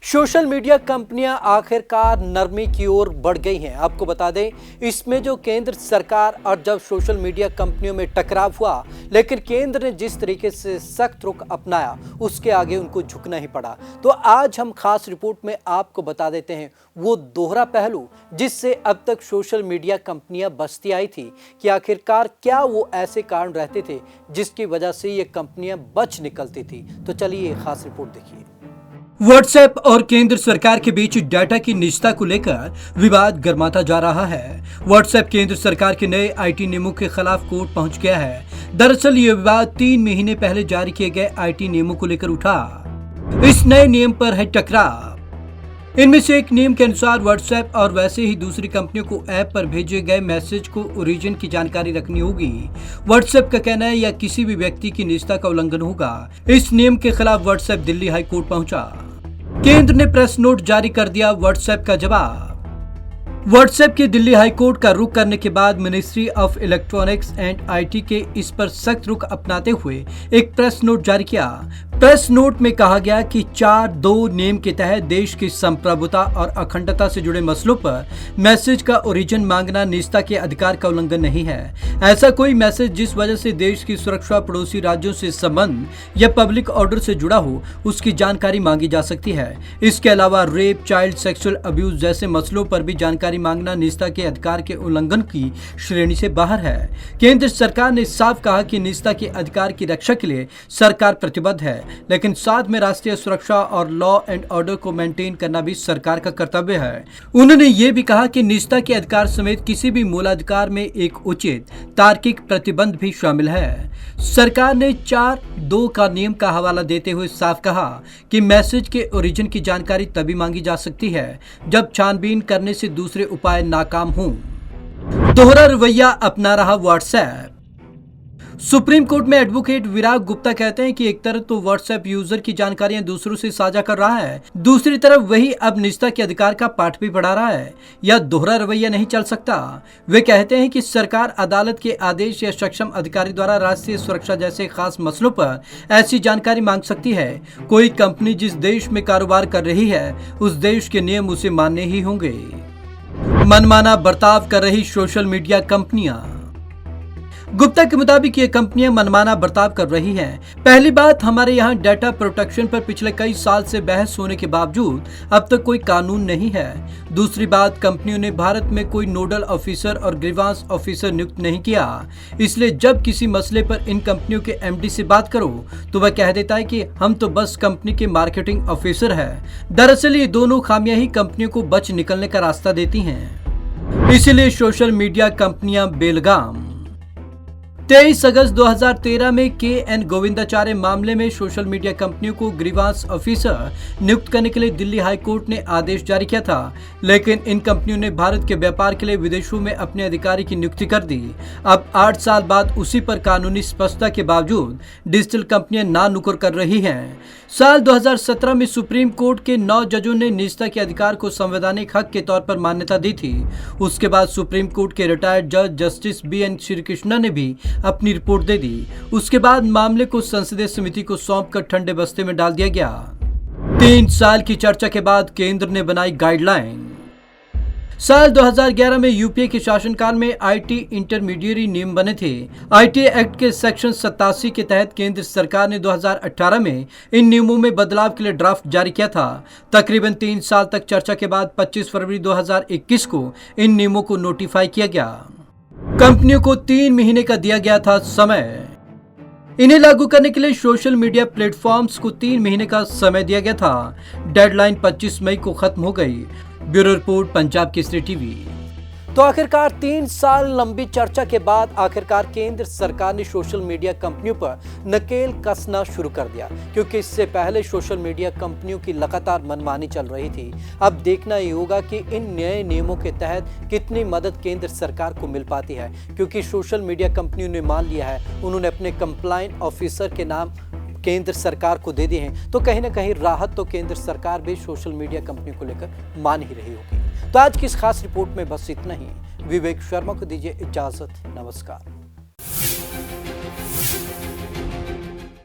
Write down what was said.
Social media कंपनियां आखिरकार नरमी की ओर बढ़ गई हैं। आपको बता दें, इसमें जो केंद्र सरकार और जब सोशल मीडिया कंपनियों में टकराव हुआ, लेकिन केंद्र ने जिस तरीके से सख्त रुख अपनाया उसके आगे उनको झुकना ही पड़ा। तो आज हम खास रिपोर्ट में आपको बता देते हैं वो दोहरा पहलू जिससे अब तक सोशल मीडिया कंपनियां बचती आई थी कि आखिरकार क्या वो ऐसे कारण रहते थे जिसकी वजह से ये कंपनियां बच निकलती थी। तो चलिए ये खास रिपोर्ट देखिए। व्हाट्सएप और केंद्र सरकार के बीच डाटा की निजता को लेकर विवाद गर्माता जा रहा है। व्हाट्सएप केंद्र सरकार के नए आईटी नियमों के खिलाफ कोर्ट पहुंच गया है। दरअसल ये विवाद 3 महीने पहले जारी किए गए आईटी नियमों को लेकर उठा। इस नए नियम पर है टकराव। इनमें से एक नियम के अनुसार व्हाट्सएप और वैसे ही दूसरी कंपनियों को ऐप पर भेजे गए मैसेज को ओरिजिन की जानकारी रखनी होगी। व्हाट्सएप का कहना है यह किसी भी व्यक्ति की निजता का उल्लंघन होगा। इस नियम के खिलाफ व्हाट्सएप दिल्ली हाई कोर्ट पहुंचा। केंद्र ने प्रेस नोट जारी कर दिया व्हाट्सएप का जवाब। व्हाट्सएप के दिल्ली हाई कोर्ट का रुख करने के बाद ministry of electronics and IT के इस पर सख्त रुख अपनाते हुए एक प्रेस नोट जारी किया। प्रेस नोट में कहा गया कि 4(2) नियम के तहत देश की संप्रभुता और अखंडता से जुड़े मसलों पर मैसेज का ओरिजिन मांगना निजता के अधिकार का उल्लंघन नहीं है। ऐसा कोई मैसेज जिस वजह से देश की सुरक्षा, पड़ोसी राज्यों से संबंध या पब्लिक ऑर्डर से जुड़ा हो, उसकी जानकारी मांगी जा सकती है। इसके अलावा रेप, चाइल्ड सेक्सुअल अब्यूज जैसे मसलों पर भी जानकारी मांगना निजता के अधिकार के उल्लंघन की श्रेणी से बाहर है। केंद्र सरकार ने साफ कहा कि निजता के अधिकार की रक्षा के लिए सरकार प्रतिबद्ध है, लेकिन साथ में राष्ट्रीय सुरक्षा और लॉ एंड ऑर्डर को मेंटेन करना भी सरकार का कर्तव्य है। उन्होंने ये भी कहा कि निजता के अधिकार समेत किसी भी मूलाधिकार में एक उचित तार्किक प्रतिबंध भी शामिल है। सरकार ने 4(2) का नियम का हवाला देते हुए साफ कहा कि मैसेज के ओरिजिन की जानकारी तभी मांगी जा सकती है जब छानबीन करने से दूसरे उपाय नाकाम हों। दोहरा रवैया अपना रहा व्हाट्सएप। सुप्रीम कोर्ट में एडवोकेट विराग गुप्ता कहते हैं कि एक तरफ तो व्हाट्सएप यूजर की जानकारियां दूसरों से साझा कर रहा है, दूसरी तरफ वही अब निजता के अधिकार का पाठ भी पढ़ा रहा है। यह दोहरा रवैया नहीं चल सकता। वे कहते हैं कि सरकार अदालत के आदेश या सक्षम अधिकारी द्वारा राष्ट्रीय सुरक्षा जैसे खास मसलों पर ऐसी जानकारी मांग सकती है। कोई कंपनी जिस देश में कारोबार कर रही है, उस देश के नियम उसे मानने ही होंगे। मनमाना बर्ताव कर रही सोशल मीडिया कंपनियां। गुप्ता के मुताबिक ये कंपनियां मनमाना बर्ताव कर रही हैं। पहली बात, हमारे यहाँ डाटा प्रोटेक्शन पर पिछले कई साल से बहस होने के बावजूद अब तक कोई कानून नहीं है। दूसरी बात, कंपनियों ने भारत में कोई नोडल ऑफिसर और ग्रीवांस ऑफिसर नियुक्त नहीं किया। इसलिए जब किसी मसले पर इन कंपनियों के एमडी से बात करो तो वह कह देता है कि हम तो बस कंपनी के मार्केटिंग ऑफिसर है। दरअसल ये दोनों खामियां ही कंपनियों को बच निकलने का रास्ता देती हैं। इसीलिए सोशल मीडिया कंपनियां बेलगाम। 23 अगस्त 2013 में के.एन. गोविंदाचार्य मामले में सोशल मीडिया कंपनियों को ग्रीवांस ऑफिसर नियुक्त करने के लिए दिल्ली हाई कोर्ट ने आदेश जारी किया था, लेकिन इन कंपनियों ने भारत के व्यापार के लिए विदेशों में अपने अधिकारी की नियुक्ति कर दी। अब 8 साल बाद उसी पर कानूनी स्पष्टता के बावजूद डिजिटल कंपनियां ना नुकुर कर रही हैं। साल 2017 में सुप्रीम कोर्ट के 9 जजों ने निजता के अधिकार को संवैधानिक हक के तौर पर मान्यता दी थी। उसके बाद सुप्रीम कोर्ट के रिटायर्ड जज जस्टिस बी.एन. श्रीकृष्णा ने भी अपनी रिपोर्ट दे दी। उसके बाद मामले को संसदीय समिति को सौंपकर ठंडे बस्ते में डाल दिया गया। 3 साल की चर्चा के बाद केंद्र ने बनाई गाइडलाइन। साल 2011 में यूपीए के शासनकाल में आईटी इंटरमीडिएरी नियम बने थे। आईटी एक्ट के सेक्शन 87 के तहत केंद्र सरकार ने 2018 में इन नियमों में बदलाव के लिए ड्राफ्ट जारी किया था। तकरीबन 3 साल तक चर्चा के बाद 25 फरवरी 2021 को इन नियमों को नोटिफाई किया गया। कंपनियों को 3 महीने का दिया गया था समय। इन्हें लागू करने के लिए सोशल मीडिया प्लेटफॉर्म्स को 3 महीने का समय दिया गया था। डेडलाइन 25 मई को खत्म हो गई। Bureau report, Punjab Kesari TV. तो आखिरकार 3 साल लंबी चर्चा के बाद आखिरकार केंद्र सरकार ने सोशल मीडिया कंपनियों पर नकेल कसना शुरू कर दिया, क्योंकि इससे पहले सोशल मीडिया कंपनियों की लगातार मनमानी चल रही थी। अब देखना ही होगा कि इन नए नियमों के तहत कितनी मदद केंद्र सरकार को मिल पाती है, क्योंकि सोशल मीडिया कंपनियों ने मान लिया है, उन्होंने अपने कंप्लायंट ऑफिसर के नाम केंद्र सरकार को दे दिए हैं। तो कहीं ना कहीं राहत तो केंद्र सरकार भी सोशल मीडिया कंपनियों को लेकर मान ही रही होगी। तो आज की इस खास रिपोर्ट में बस इतना ही। विवेक शर्मा को दीजिए इजाजत। नमस्कार।